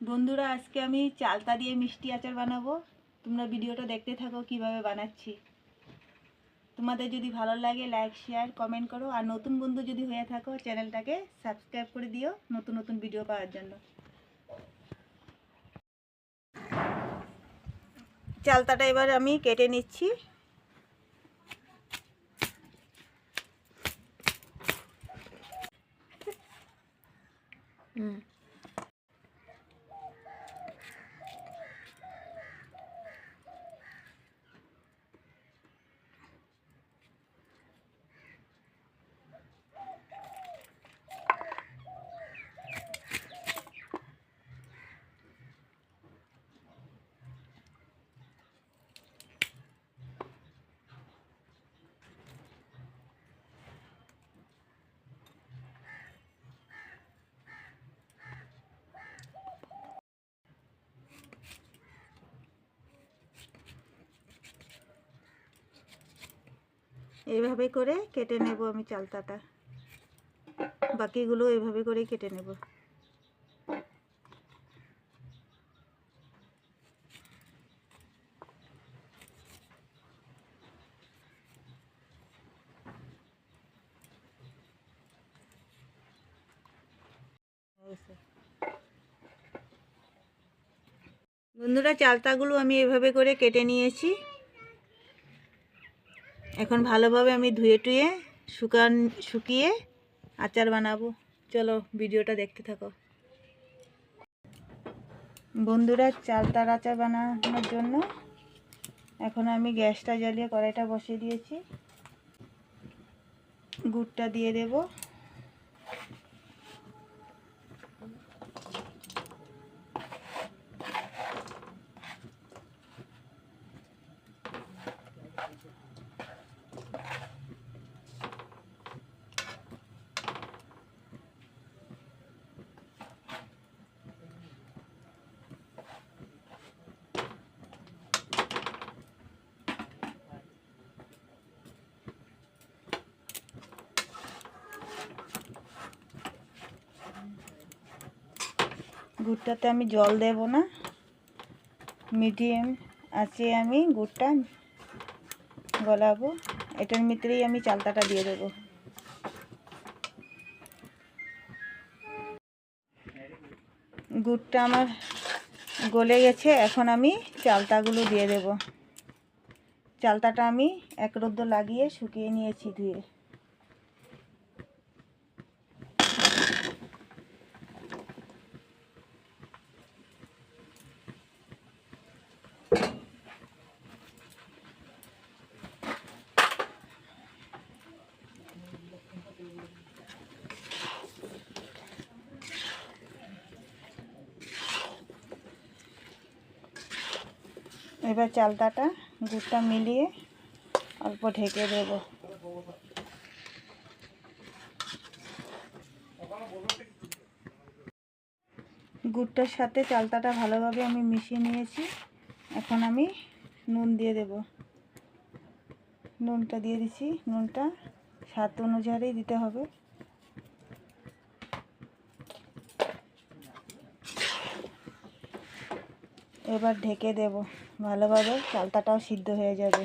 বন্ধুরা, আজকে আমি চালতা দিয়ে মিষ্টি আচার বানাবো। তোমরা ভিডিওটা দেখতে থাকো কিভাবে বানাচ্ছি। তোমাদের যদি ভালো লাগে লাইক শেয়ার কমেন্ট করো, আর নতুন বন্ধু যদি হয়ে থাকো চ্যানেলটাকে সাবস্ক্রাইব করে দিও নতুন নতুন ভিডিও পাওয়ার জন্য। চালতাটা এবার আমি কেটে নিচ্ছি। এইভাবে করে কেটে নেব আমি চালতাটা, বাকিগুলো এইভাবে করে কেটে নেব। বন্ধুরা, চালতাগুলো আমি এভাবে করে কেটে নিয়েছি। এখন ভালোভাবে আমি ধুয়ে টুয়ে শুকিয়ে আচার বানাবো। চলো ভিডিওটা দেখতে থাকো। বন্ধুরা, চালতার আচার বানানোর জন্য এখন আমি গ্যাসটা জ্বালিয়ে কড়াইটা বসিয়ে দিয়েছি। গুড়টা দিয়ে দেব। গুড়টাতে আমি জল দেব না, মিডিয়াম আছে আমি গুড়টা গলাবো। এটার ভিতরেই আমি চালতাটা দিয়ে দেব। গুড়টা আমার গলে গেছে, এখন আমি চালতাগুলো দিয়ে দেব। চালতাটা আমি এক রোদ্দ লাগিয়ে শুকিয়ে নিয়েছি ধুয়ে। এবার চালতাটা গুড়টা মিলিয়ে অল্প ঢেকে দেব। গুড়টার সাথে চালতাটা ভালোভাবে আমি মিশিয়ে নিয়েছি। এখন আমি নুন দিয়ে দেব। নুনটা দিয়ে দিচ্ছি। নুনটা স্বাদ অনুযায়ী দিতে হবে। এবার ঢেকে দেব, ভালোভাবে চালতাটাও সিদ্ধ হয়ে যাবে।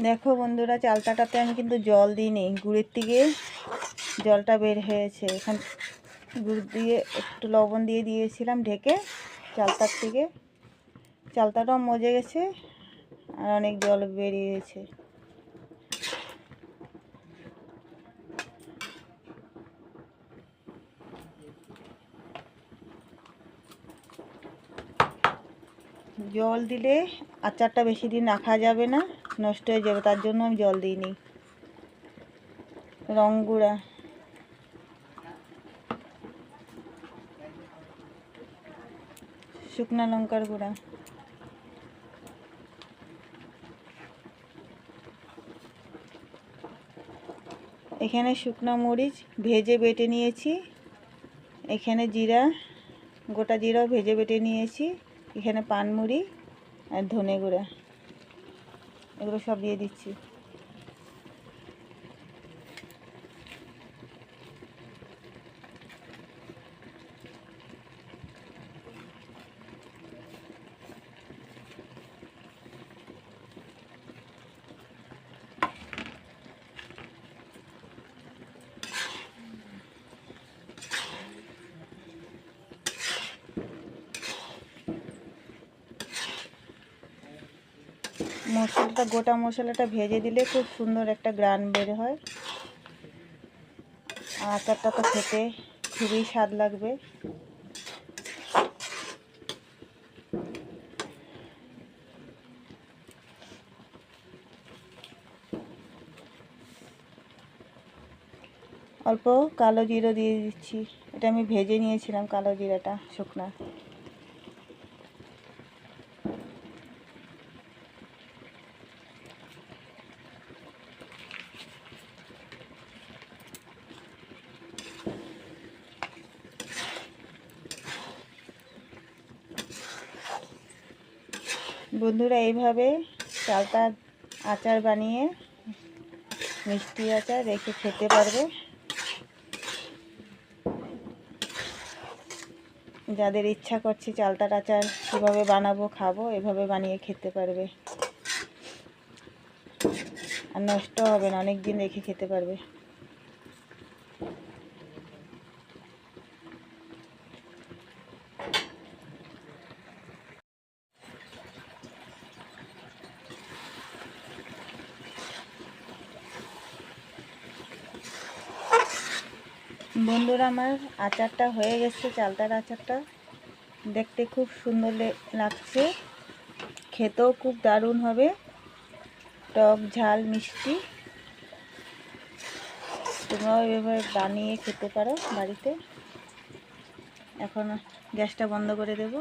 দেখো বন্ধুরা, চালতাটাতে আমি কিন্তু জল দিইনি, গুড়ের থেকে জলটা বের হয়েছে। এখন গুড় দিয়ে একটু লবণ দিয়ে দিয়েছিলাম ঢেকে চালতার থেকে। চালতাটাও মজে গেছে আর অনেক জল বেরিয়েছে। জল দিলে আচারটা বেশি দিন রাখা যাবে না, নষ্ট হয়ে যাবে, তার জন্য আমি জল দিইনি। রং গুঁড়া শুকনা লঙ্কার গুঁড়া, এখানে শুকনা মরিচ ভেজে বেটে নিয়েছি, এখানে জিরা, গোটা জিরাও ভেজে বেটে নিয়েছি, এখানে পানমুড়ি আর ধনে গুঁড়া, এগুলো সব দিয়ে দিচ্ছি। মশলাটা, গোটা মশলাটা ভেজে দিলে খুব সুন্দর একটা গ্রান বের হয়। আর আচারটা তো খেতে খুবই স্বাদ লাগবে। অল্প কালো জিরা দিয়ে দিচ্ছি, এটা আমি ভেজে নিয়েছিলাম কালো জিরাটা শুকনা। বন্ধুরা এইভাবে চালতা আচার বানিয়ে মিষ্টি আচার রেখে খেতে পারবে। যাদের ইচ্ছা করছে চালতার আচার কীভাবে বানাবো খাবো, এভাবে বানিয়ে খেতে পারবে আর নষ্ট হবে না, অনেক দিন রেখে খেতে পারবে। বন্ধুরা আমার আচারটা হয়ে গেছে, চালতার আচারটা দেখতে খুব সুন্দর লাগছে, খেতেও খুব দারুণ হবে, টক ঝাল মিষ্টি। তোমরাও এভাবে বানিয়ে খেতে পারো বাড়িতে। এখন গ্যাসটা বন্ধ করে দেব।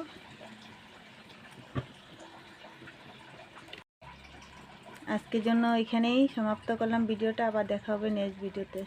আজকের জন্য এখানেই সমাপ্ত করলাম ভিডিওটা, আবার দেখা হবে নেক্সট ভিডিওতে।